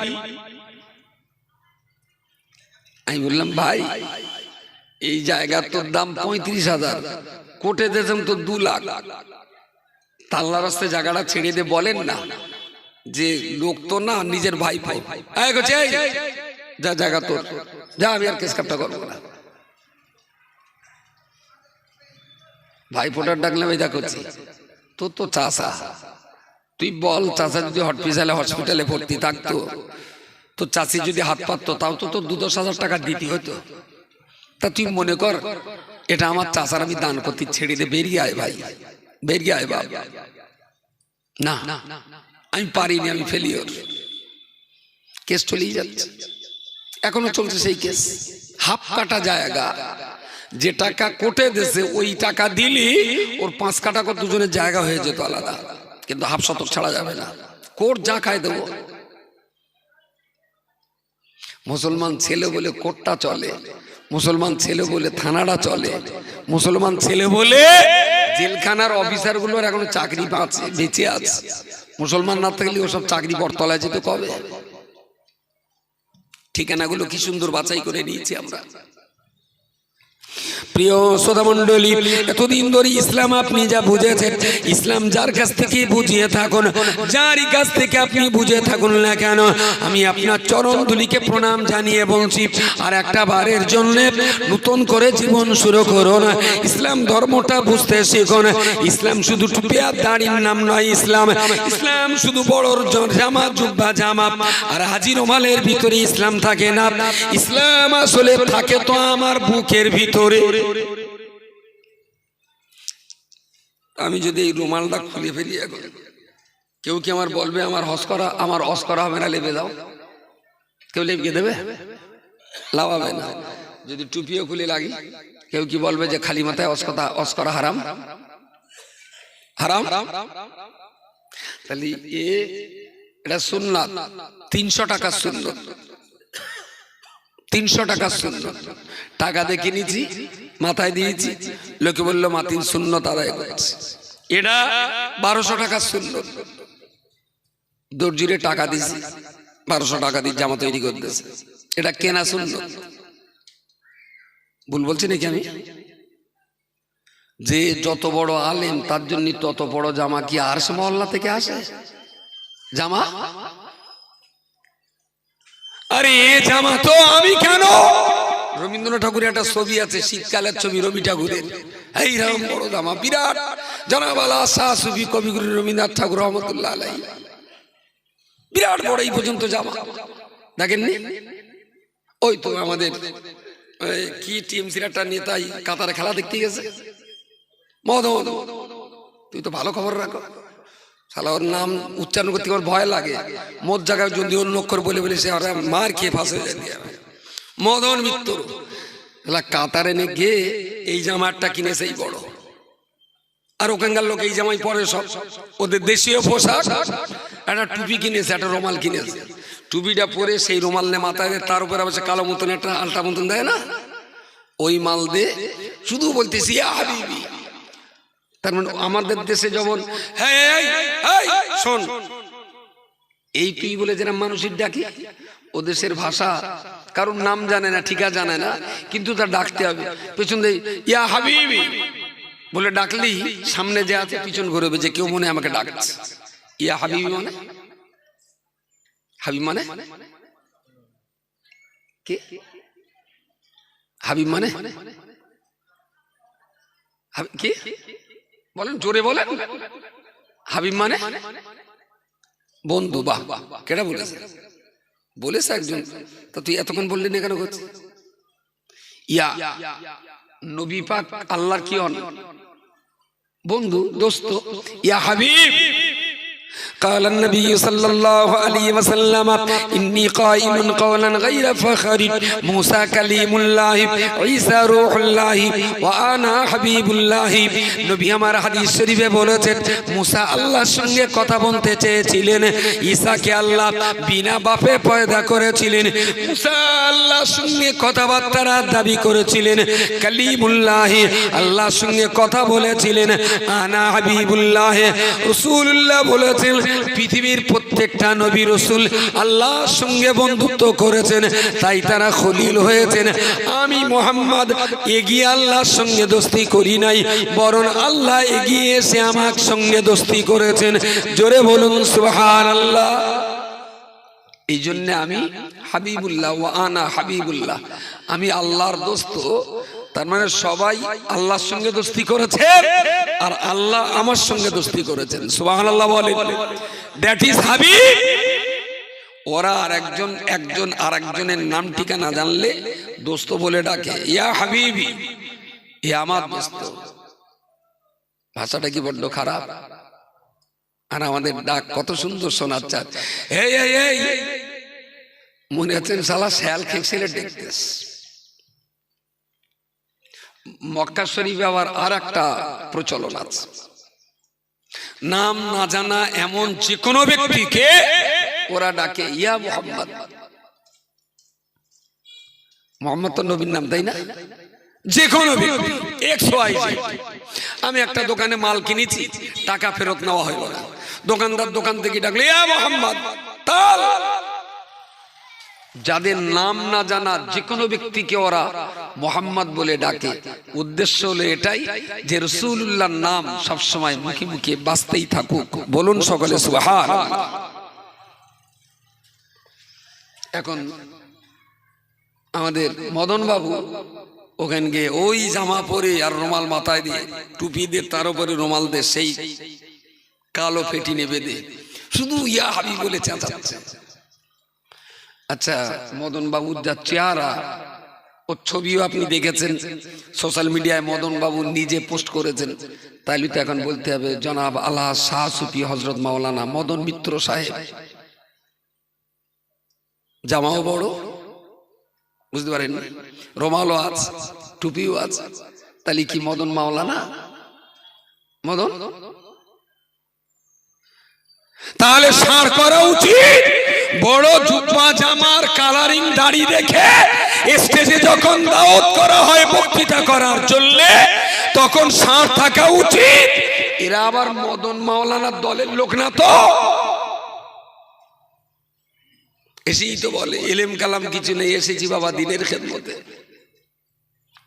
আমি বললাম ভাই এই জায়গার তোর দাম 35,000, কোর্টে দিয়েছেন তো 2 লাখ। আল্লাহর রাস্তায় জায়গাটা ছেড়ে দিয়ে বলেন না যে লোক তো না নিজের ভাই ভাই যা জায়গা তোর, যা, আমি আর কেস কাপটা করবো না। ভাই ফোটার ডাকলাম এই দেখো তোর তো চাষা, তুই বল চাষা যদি হসপিটালে ভর্তি থাকতো, তো চাষি যদি হাত পাততো, তাও তো তোর 2-10 হাজার টাকা দিতে হতো। তা তুই মনে কর এটা আমার চাষার, আমি দান করতে ছেড়ে দিয়ে বেরিয়ে আয় ভাই, বেরিয়ে আয় বাবা। না আমি পারিনি, আমি ফেলিওর। কেস চলেই যাচ্ছে, এখনো চলছে সেই কেস। হাফ কাটা জায়গা, যে টাকা কোটে দেশে ওই টাকা দিলি ওর 5 কাটা করে দুজনের জায়গা হয়ে যেত আলাদা, কিন্তু হাফ শতক ছাড়া যাবে না। কোর্ট যা খায় দেবো। মুসলমান ছেলে বলে কোর্টটা চলে, মুসলমান ছেলে বলে থানাটা চলে, মুসলমান ছেলে বলে জেলখানার অফিসার গুলোর এখনো চাকরি বেঁচে আছে। মুসলমান না থাকলে ওসব চাকরি বরতলায় যেত কবে। ঠিকানাগুলো কি সুন্দর বাছাই করে নিয়েছি আমরা। প্রিয় শ্রোতা মণ্ডলী, এতদিন ধরে ইসলাম আপনি যা বুঝেছেন, ইসলাম যার কাছ থেকে বুঝিয়ে থাকুন, যারই কাছ থেকে আপনি বুঝে থাকুন না কেন, আমি আপনার চরণ ধুলিকে প্রণাম জানিয়ে বলছি, আর একটা বারের জন্য নতুন করে জীবন শুরু করুন। ইসলাম ধর্মটা বুঝতে শিখুন। ইসলাম শুধু টুপি আর দাড়ির নাম নয়। ইসলাম শুধু বড়র জামা, জুব্বা জামা আর হাজি রুমালের ভিতরে ইসলাম থাকে না। ইসলাম আসলে থাকে তো আমার বুকের ভিতরে। আমি যদি এই রুমালটা খুলে ফেলি এখন, কেউ কি আমার বলবে আমার হজ করা হবে না, লেবে দাও? কেউ লেপকে দেবে? লাভাবে না। যদি টুপিও খুলে লাগি, কেউ কি বলবে যে খালি মাথায় হজ করা হারাম? হারাম। তাহলে এটা সুন্নাত, 300 টাকা সুন্নাত, 300 টাকা সুন্নাত। টাকা দিয়ে কিনেছি, মাথায় দিয়েছি, লোকে বললো মাতিন সুন্নত আদায় করেছে। এটা 1200 টাকা সুন্নত। দর্জিরে টাকা দিয়েছি, 1200 টাকা দিয়ে জামা তৈরি করতেছে, এটা কেনা সুন্নত। ভুল বলছি নাকি আমি? যে যত বড় আলেম তার জন্য তত বড় জামা কি আরশ মহল্লা থেকে আসে জামা? আরে জামা তো আমি কেন, রবীন্দ্রনাথ ঠাকুরের একটা ছবি আছে, শীতকালের ছবি রবি ঠাকুরের, এইরকম বড় জামা, বিরাট জানাবালা শাহ সুফি কবিগুরু রবীন্দ্রনাথ ঠাকুর রহমতুল্লাহ আলাইহি, বিরাট বড় এই পর্যন্ত জামা। দেখেননি? ওই তো আমাদের কি টিএমসির একটা নেতাই কাতারে খেলা দেখতে গেছে, মদন। তুই তো ভালো খবর রাখো, শালা ওর নাম উচ্চারণ করতে আমার ভয় লাগে। মোট জায়গায় যদি অন্য অক্ষর বলে বলে সে মার খেয়ে ফাঁস হয়ে যায়। মদন মিত্র কাতারে নে গিয়ে এই জামাটা কিনেছে বড়, আর ওখানকার লোক এই জামাই পরে, সব ওদের দেশীয় পোশাক। একটা টুপি কিনেছে, একটা রুমাল কিনেছে, টুপিটা পরে সেই রুমাল নিয়ে মাথায়, তার উপরে অবশ্য কালো মতন একটা আলটা মতন দেয় না, ওই মাল দিয়ে শুধু বলতেছি হাবিবি। তার মানে আমাদের দেশে যেমন শোন এই তুই বলে যেরকম মানুষের ডাকি, ও দেশের ভাষা কারোর নাম জানে না, ঠিকা জানে না, কিন্তু তার ডাকতে হবে পেছন দিয়ে ইয়া হাবিবি বলে ডাকলি সামনে যে আছে পিছন ঘুরবে যে কেউ মনে আমাকে ডাকছে। ইয়া হাবিবি মানে হাবিব মানে কে? হাবিব মানে কি বলেন, জোরে বলেন। হাবিব মানে বন্ধু। বাহ, কেটা বলেছে? বলেছে একজন। তা তুই এতক্ষণ বললি না কেন করছিস? ইয়া নবী পাক আল্লাহর কি হন? বন্ধু, দোস্ত। ইয়া হাবিব قال النبي صلى الله عليه وسلم إني قائم قولا غير فخر موسى كليم الله عيسى روح الله وأنا حبيب الله। নবী আমার হাদিস শরীফে বলেছেন মুসা আল্লাহর সঙ্গে কথা বলতে চেয়েছিলেন, ঈসাকে আল্লাহ বিনা বাপে পয়দা করেছিলেন। মুসা আল্লাহর সঙ্গে কথাবার্তার দাবি করেছিলেন, কালিমুল্লাহ আল্লাহর সঙ্গে কথা বলেছিলেন। আনা হাবিবুল্লাহ রাসূলুল্লাহ বলেছেন পৃথিবীর প্রত্যেকটা নবী রাসূল আল্লাহর সঙ্গে বন্ধুত্ব করেছেন, তাই তারা খলিল হয়েছেন। আমি মুহাম্মদ এগিয়ে আল্লাহর সঙ্গে দোস্তি করি নাই, বরং আল্লাহ এগিয়ে এসে আমার সঙ্গে দোস্তি করেছেন। জোরে বলুন সুবহানাল্লাহ। এই জন্য আমি হাবিবুল্লাহ, ওয়া আনা হাবিবুল্লাহ, আমি আল্লাহর দোস্ত। তার মানে সবাই আল্লাহর সঙ্গে দোস্তি করেছে আর আল্লাহ আমার সঙ্গে দোস্তি করেছেন। সুবহানাল্লাহ বলেন। That is Habib. ওরা আর একজন আর একজনের নাম ঠিকানা জানলে দোস্ত বলে ডাকে, ইয়া হাবিবি, এ আমার দোস্ত। ভাষাটা কি বড্ড খারাপ, আর আমাদের ডাক কত সুন্দর শোনাচ্ছে। এই এই এই মনে আছেন শালা শেয়াল খেয়েছিলে দেখতেস। মক্কা শরীফে আবার আর একটা প্রচলন আছে, নাম না জানা এমন যে কোনো ব্যক্তিকে ওরা ডাকে ইয়া মুহাম্মদ। মুহাম্মদ তো নবীর নাম, তাই না? যে কোনো ব্যক্তি XYZ। আমি একটা দোকানে মাল কিনেছি, টাকা ফেরত নেওয়া হইল না, দোকানদার দোকান থেকে ডাকলে ইয়া মুহাম্মদ। তাল যাদের নাম না জানা যে কোনো ব্যক্তিকে ওরা মুহাম্মদ বলে ডাকে, উদ্দেশ্য হলো এটাই যে রাসূলুল্লাহর নাম সবসময় মুখে মুখে বাজতেই থাকুক। বলুন সকলে সুবহানাল্লাহ। এখন আমাদের মদন বাবু ওখানে গিয়ে ওই জামা পরে আর রুমাল মাথায় দিয়ে, টুপি দিয়ে, তার উপরে রুমাল দিয়ে, সেই কালো ফেটি নেবে দিয়ে শুধু ইয়া হাবিব বলে চেঁচাচ্ছে। আচ্ছা, মদন বাবুর যা চেহারা, ওর ছবিও আপনি দেখেছেন সোশ্যাল মিডিয়ায়, মদন বাবু নিজে পোস্ট করেছেন। তাইলে তো এখন বলতে হবে জনাব আল্লাহ শাহ সুফি হযরত মাওলানা মদন মিত্র সাহেব। জামাও বড়, বুঝতে পারেন, রুমালও আছে, টুপিও আছে, তাহলে কি মদন মাওলানা? মদন তাহলে সার করা উচিত। বড় জুব্বা জামার কালারিং দাড়ি দেখে স্টেজে যখন দাওয়াত করা হয় বক্তৃতা করার জন্য, তখন সার থাকা উচিত। এরা আবার মদন মাওলানার দলের লোক না তো, এসেই তো বলে এলেম কালাম কিছু নেই, এসেছি বাবা দিনের খেদমতে।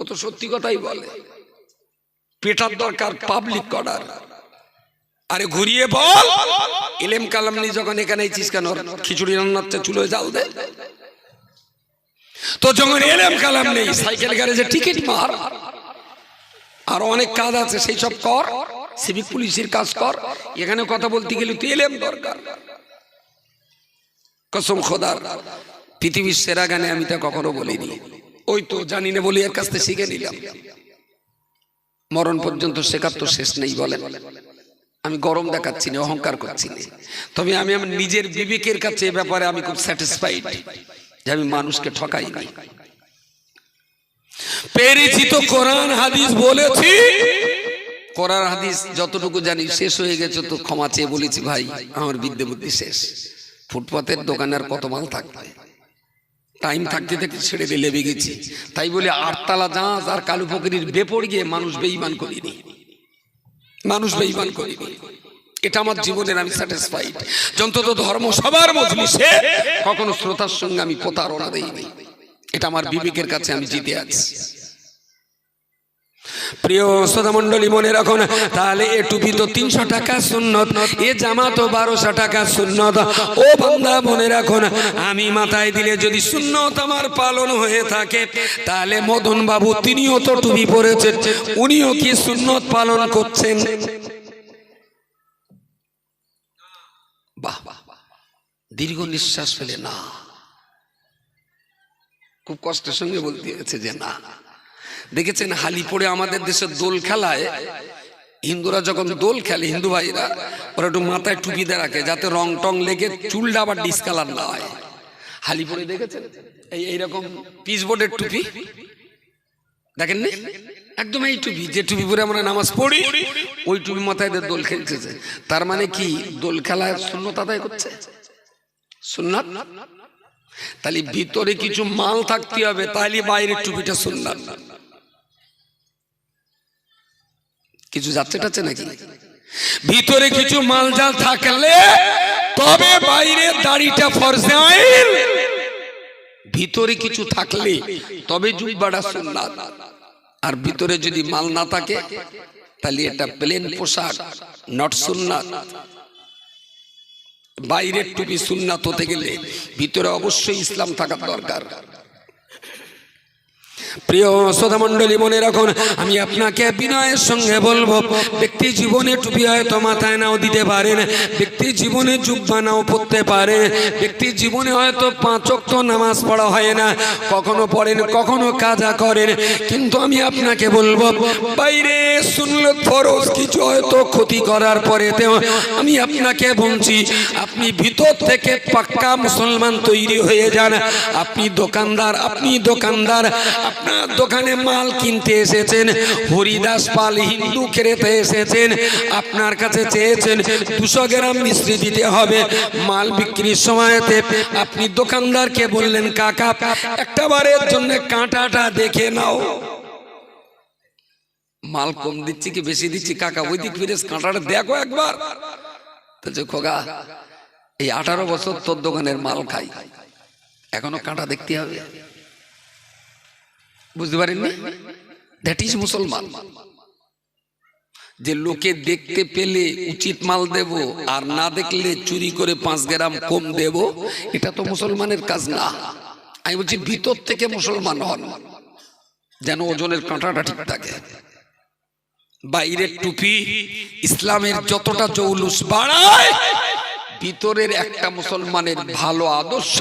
ও তো সত্যি কথাই বলে। পেটার দরকার পাবলিক করার। আরে ঘুরিয়ে বল, এলেম কালাম নেই যখন এখানে আইছিস কেন? খিচুড়ি রান্নাতে চুলোয় জাল দে। তো যখন এলেম কালাম নেই, সাইকেল গ্যারেজে টিকিট মার, আর অনেক কাজ আছে সেই সব কর, সিভিক পুলিশের কাজ কর। এখানে কথা বলতে গেলে তুই এলেম দরকার। কসম খোদার, পৃথিবীর সেরা গানে আমি তা কখনো বলিনি, ওই তো জানি না বলি এর কাছ থেকে শিখে নিলাম। মরণ পর্যন্ত শেখার তো শেষ নেই বলেন। আমি গরম দেখাচ্ছি না, অহংকার করছি না, তবে আমি আমার নিজের বিবেকের কাছে এ ব্যাপারে আমি খুব স্যাটিসফাইড যে আমি মানুষকে ঠকাই নাই। পেরেছি তো কোরআন হাদিস বলেছি, কোরআন হাদিস যতটুকু জানি শেষ হয়ে গেছে তো ক্ষমা চেয়ে বলেছি ভাই আমার বিদ্যে বুদ্ধি শেষ। ফুটপাতের দোকানে আর কত মাল থাকবে, টাইম থাকতে থাকতে ছেড়ে দিয়ে লেবে গেছি। তাই বলে আটতলা জাহাজ আর কালু ফকিরের বেপর গিয়ে মানুষ বেঈমান করিনি, মানুষ বেঈমান করিনি। এটা আমার জীবনের আমি স্যাটিসফাইড। যন্তত ধর্ম সবার মজলিসে কখনো শ্রোতার সঙ্গে আমি প্রতারণা দেইনি, এটা আমার বিবেকের কাছে আমি জিতে আছি। প্রিয় শ্রোতা মণ্ডলী মনে রাখুন, তাহলে এ টুপি তো 300 টাকা সুন্নত, এ জামা তো 1200 টাকা সুন্নত। ও বান্দা মনে রাখুন, আমি মাথায় দিলে যদি সুন্নত আমার পালন হয়ে থাকে, তাহলে মদন বাবু তিনিও তো টুপি পরেছেন, উনিও কি সুন্নত পালন করছেন? বাহ, দীর্ঘ নিঃশ্বাস ফেলে না, খুব কষ্টের সঙ্গে বলতে হয়েছে যে না। দেখেছেন হালি পড়ে আমাদের দেশে দোল খেলায়, হিন্দুরা যখন দোল খেলে, হিন্দু ভাইরা ওরা একটু মাথায় টুপি দিয়ে রাখে যাতে রং টং লেগে চুলটা আবার ডিসকালার না হয়। হালি পড়ে দেখেছেন এইরকম পিচবোর্ডের টুপি দেখেন না, একদম এই টুপি, যে টুপি পরে আমরা নামাজ পড়ি ওই টুপি মাথায় দিয়ে দোল খেলতেছে। তার মানে কি দোল খেলায় সুন্নত আদায় করছে, সুন্নাত। তাহলে ভিতরে কিছু মাল থাকতে হবে, তাহলে বাইরের টুপিটা সুন্নাত। কিছু যাচ্ছে টাচ্ছে নাকি? ভিতরে কিছু মালজাল থাকলে তবে বাইরে দাড়িটা ফরজে আইন, ভিতরে কিছু থাকলে তবে জুব্বাটা সুন্নাত। আর ভিতরে যদি মাল না থাকে তাহলে এটা প্লেন পোশাক, নট সুন্নাত। বাইরের টুপি সুন্নাত হতে গেলে ভিতরে অবশ্যই ইসলাম থাকার দরকার। প্রিয় শ্রোতা মণ্ডলী, মনে রাখুন, আমি আপনাকে বিনয়ের সঙ্গে বলবো, ব্যক্তি জীবনে টুপি হয়তো মাথায় নাও দিতে পারেন, ব্যক্তি জীবনে জুব্বা নাও পড়তে পারে, ব্যক্তি জীবনে হয়তো 5 ওয়াক্ত নামাজ পড়া হয় না, কখনো পড়েন কখনো কাজা করেন, কিন্তু আমি আপনাকে বলবো বাইরে সুন্নাত ফরজ কিছু হয়তো ক্ষতি করার পরেতেও আমি আপনাকে বলছি, আপনি ভিতর থেকে পাক্কা মুসলমান তৈরি হয়ে যান। আপনি দোকানদার, আপনার দোকানে মাল কিনতে এসেছেন, হরিদাস পাল হিন্দু ক্রেতা এসেছেন, আপনার কাছে চেয়েছেন 200 গ্রাম মিশ্রি দিতে হবে। মাল বিক্রির সময়তে আপনি দোকানদারকে বললেন, কাকা একটা বারের জন্য কাঁটাটা দেখে নাও, মাল কম দিচ্ছি কি বেশি দিচ্ছি, কাকা ওই দিক ফিরে কাঁটাটা দেখো একবার। তো খোকা, এই 18 বছর তোর দোকানের মাল খাই, এখনো কাঁটা দেখতে হবে? বুঝতে পারেননি? দ্যাট ইজ মুসলমান। যে লোকে দেখতে পেলে উচিত মাল দেব, আর না দেখলে চুরি করে 5 গ্রাম কম দেব, এটা তো মুসলমানের কাজ না। আমি বলছি ভিতর থেকে মুসলমান হন, যেন ওজনের কাঁটাটা ঠিক থাকে। বাইরের টুপি ইসলামের যতটা জৌলুস বাড়ায়, ভিতরের একটা মুসলমানের ভালো আদর্শ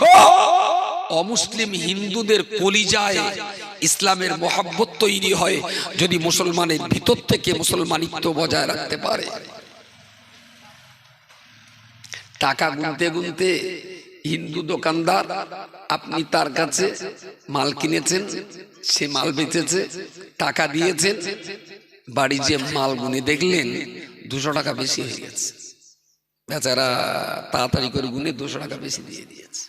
অমুসলিম হিন্দুদের কলিজায় ইসলামের মহব্বত তৈরি হয় যদি মুসলমানের ভিতর থেকে মুসলমানিত্ব বজায় রাখতে পারে। টাকা গুনতে গুনতে হিন্দু দোকানদার, আপনি তার কাছে মাল কিনেছেন, সে মাল বেচেছে, টাকা দিয়েছেন, বাড়ি যে মাল গুনে দেখলেন 200 টাকা বেশি হয়ে গেছে, বেচারা তাড়াতাড়ি করে গুনে 200 টাকা বেশি দিয়ে দিয়েছে।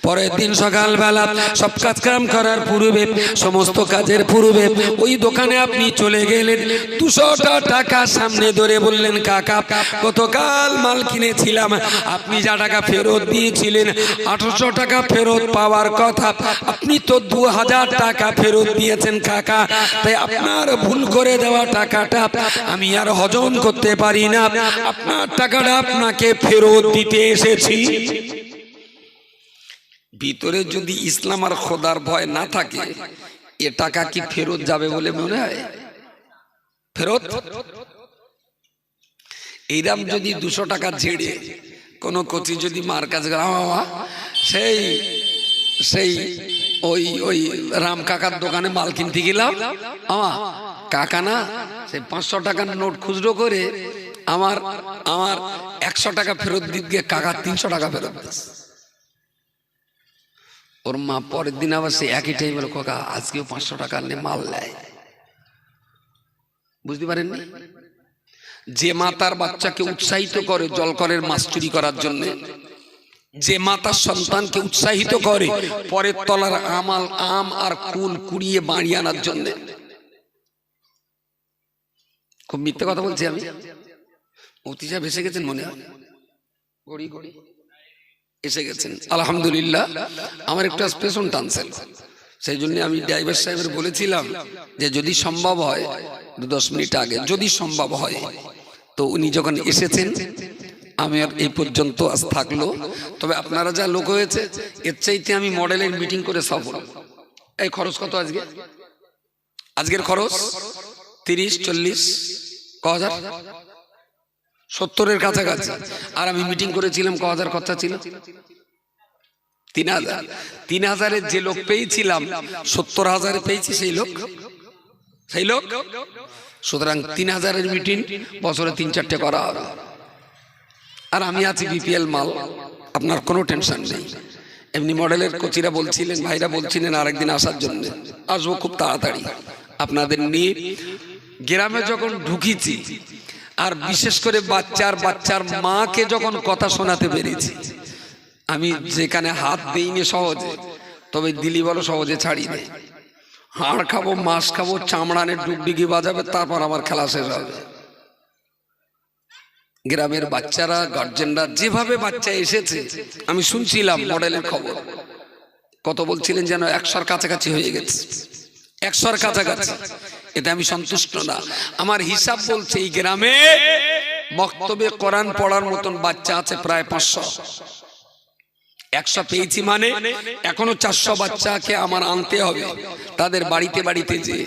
পরের দিন সকালবেলা সব কাজ কাম করার পূর্বে, সমস্ত কাজের পূর্বে ওই দোকানে আপনি চলে গেলেন, 200টা টাকা সামনে ধরে বললেন, কাকা গতকাল মাল কিনেছিলাম, আপনি যা টাকা ফেরত দিয়েছিলেন 800 টাকা ফেরত পাওয়ার কথা, আপনি তো 2000 টাকা ফেরত দিয়েছেন কাকা, তাই আপনার ভুল করে দেওয়া টাকাটা আমি আর হজম করতে পারি না, আপনার টাকাটা আপনাকে ফেরত দিতে এসেছি। ভিতরে যদি ইসলাম আর খোদার ভয় না থাকে, এ টাকা কি ফেরত যাবে বলে মনে হয়? ফেরত এইরাম যদি 200 টাকা ঝেড়ে কোনো কচি যদি মার কাছে সেই সেই ওই ওই রাম কাকার দোকানে মাল কিনতে গেলাম, কাকা না সেই 500 টাকার নোট খুচরো করে আমার 100 টাকা ফেরত দিতে, কাকা 300 টাকা ফেরত দিচ্ছে। ওর মা পরের দিন আবার সে একই টাইমে বলে, কাকা আজকেও 500 টাকা নিয়ে মাল নেয়। বুঝতে পারেননি? যে মা তার বাচ্চাকে উৎসাহিত করে জলকরের মাছ চুরি করার জন্য, যে মা তার সন্তানকে উৎসাহিত করে পরের তলার আম আর কুল কুড়িয়ে বাড়ি আনার জন্য, খুব মিথ্যে কথা বলছি আমি? অতি সাহেব এসে গেছেন মনে হয়, গড়ি গড়ি এসে গেছেন আলহামদুলিল্লাহ। আমার একটু পেছন টানছেন, সেই জন্য আমি ড্রাইভার সাহেবের বলেছিলাম যে যদি সম্ভব হয় 10 মিনিট আগে যদি সম্ভব হয়, তো উনি যখন এসেছেন আমি আর এই পর্যন্ত আজ থাকলো। তবে আপনারা যা লোক হয়েছে এর চাইতে আমি মডেলের মিটিং করে সফল। এই খরচ কত আজকে? আজকের খরচ 30-40 ক হাজার, 70-এর কাছাকাছি। আর আমি মিটিং করেছিলাম ক হাজার খরচা ছিল? 3000। 3000-এর যে লোক পেয়েছিলাম 70,000 পেয়েছি সেই লোক। সুতরাং 3000-এর মিটিং বছরে 3-4টে করা হবে। আর আমি আছি বিপিএল মাল, আপনার কোনো টেনশন নেই। এমনি মডেলের কোচিরা বলছিলেন, ভাইরা বলছিলেন আরেকদিন আসার জন্য, আসবো খুব তাড়াতাড়ি আপনাদের নিয়ে। গ্রামে যখন ঢুকিছি আর বিশেষ করে বাচ্চার মাকে যখন কথা শোনাতে পেরেছি, আমি যেখানে হাত দেইনি সহজে, তবে দিলি বলো সহজে ছাড়ি নেই। হাড় খাবো, মাছ খাবো, চামড়ানের ডুগডুগি বাজাবে, তারপর আমার খেলা শেষ হবে। গ্রামের বাচ্চারা গার্জেনরা যেভাবে বাচ্চা এসেছে, আমি শুনছিলাম মডেলের খবর, কত বলছিলেন যেন 100-র কাছাকাছি হয়ে গেছে, 100-র কাছাকাছি। এতে আমি সন্তুষ্ট না। আমার হিসাব বলছে এই গ্রামে মক্তবে কোরআন পড়ার মতন বাচ্চা আছে প্রায় 500। 100 পেয়েছি মানে এখনো 400 বাচ্চাকে আমার আনতে হবে। তাদের বাড়িতে বাড়িতে যে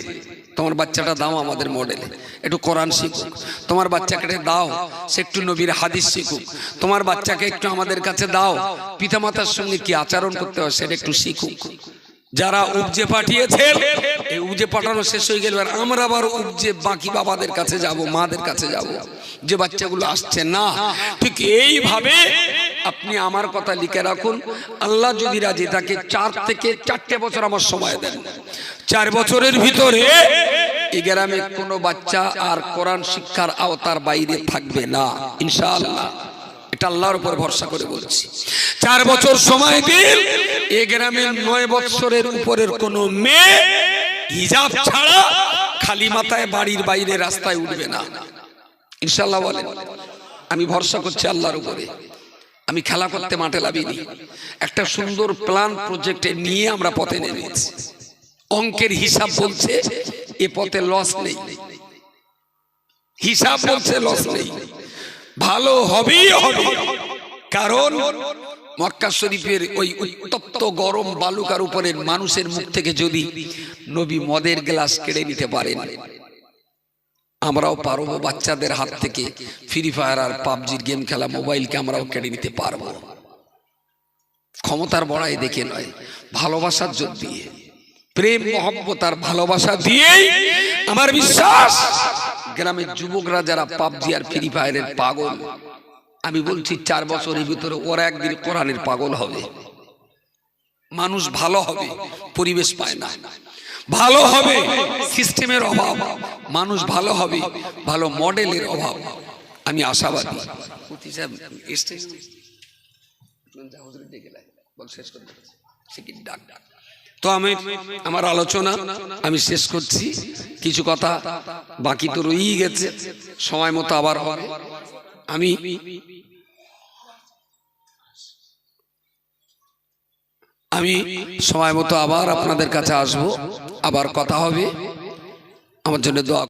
তোমার বাচ্চাটা দাও আমাদের মডেলে, একটু কোরআন শিখুক। তোমার বাচ্চাকে দাও সে একটু নবীর হাদিস শিখুক। তোমার বাচ্চাকে একটু আমাদের কাছে দাও, পিতামাতার সঙ্গে কি আচরণ করতে হয় সেটা একটু শিখুক। যারা উপজে পাঠিয়েছেন, এই উপজে পাঠানো শেষ হয়ে গেল, আর আমরা আবার উপজে বাকি বাবাদের কাছে যাব, মাদের কাছে যাব, যে বাচ্চাগুলো আসছে না। ঠিক এইভাবে আপনি আমার কথা লিখে রাখুন, আল্লাহ যদি রাজি থাকে 4 থেকে 4টে বছর আমার সময় দেন, 4 বছরের ভিতরে এই গ্রামে কোনো বাচ্চা আর কোরআন শিক্ষার আওতার বাইরে থাকবে না ইনশাআল্লাহ। এটা আল্লাহর উপর ভরসা করে বলছি। 4 বছর সময় দিন, এই গ্রামে 9 বছরের উপরের কোনো মেয়ে হিজাব ছাড়া খালি মাথায় বাড়ির বাইরে রাস্তায় উঠবে না ইনশাআল্লাহ বলেন। আমি ভরসা করছি আল্লাহর উপরে। আমি খেলা করতে মাঠে লাভিনি, একটা সুন্দর প্ল্যান প্রজেক্টে নিয়ে আমরা পথে নেমেছি। অঙ্কের হিসাব বলছে এ পথে লস নেই, হিসাব বলছে লস নেই, ভালো হবেই হবে। কারণ মক্কা শরীফের ওই উত্তপ্ত গরম বালুকার উপরে মানুষের মুখ থেকে যদি নবী মদের গ্লাস কেড়ে নিতে পারেন, আমরাও পারবো বাচ্চাদের হাত থেকে ফ্রি ফায়ার আর পাবজির গেম খেলা মোবাইলকে আমরাও কেড়ে নিতে পারবো। ক্ষমতার বড়াই দেখে নয়, ভালোবাসার জোর দিয়ে, প্রেম মহব্বত আর ভালোবাসা দিয়েই আমার বিশ্বাস গ্রামের যুবকরা যারা পাবজি আর ফ্রি ফায়ারের পাগল, আমি বলছি 4 বছরের ভিতরে ওরা একদিন কোরআনের পাগল হবে। মানুষ ভালো হবে, পরিবেশ পায় না, ভালো হবে সিস্টেমের অভাব, মানুষ ভালো হবে ভালো মডেলের অভাব। আমি আশাবাদী। তো আমি আমার আলোচনা আমি শেষ করছি। কিছু কথা বাকি তো রয়েই গেছে, সময় মতো আবার হবে। আমি সময় মতো আবার আপনাদের কাছে আসবো, আবার কথা হবে। আমার জন্য দোয়া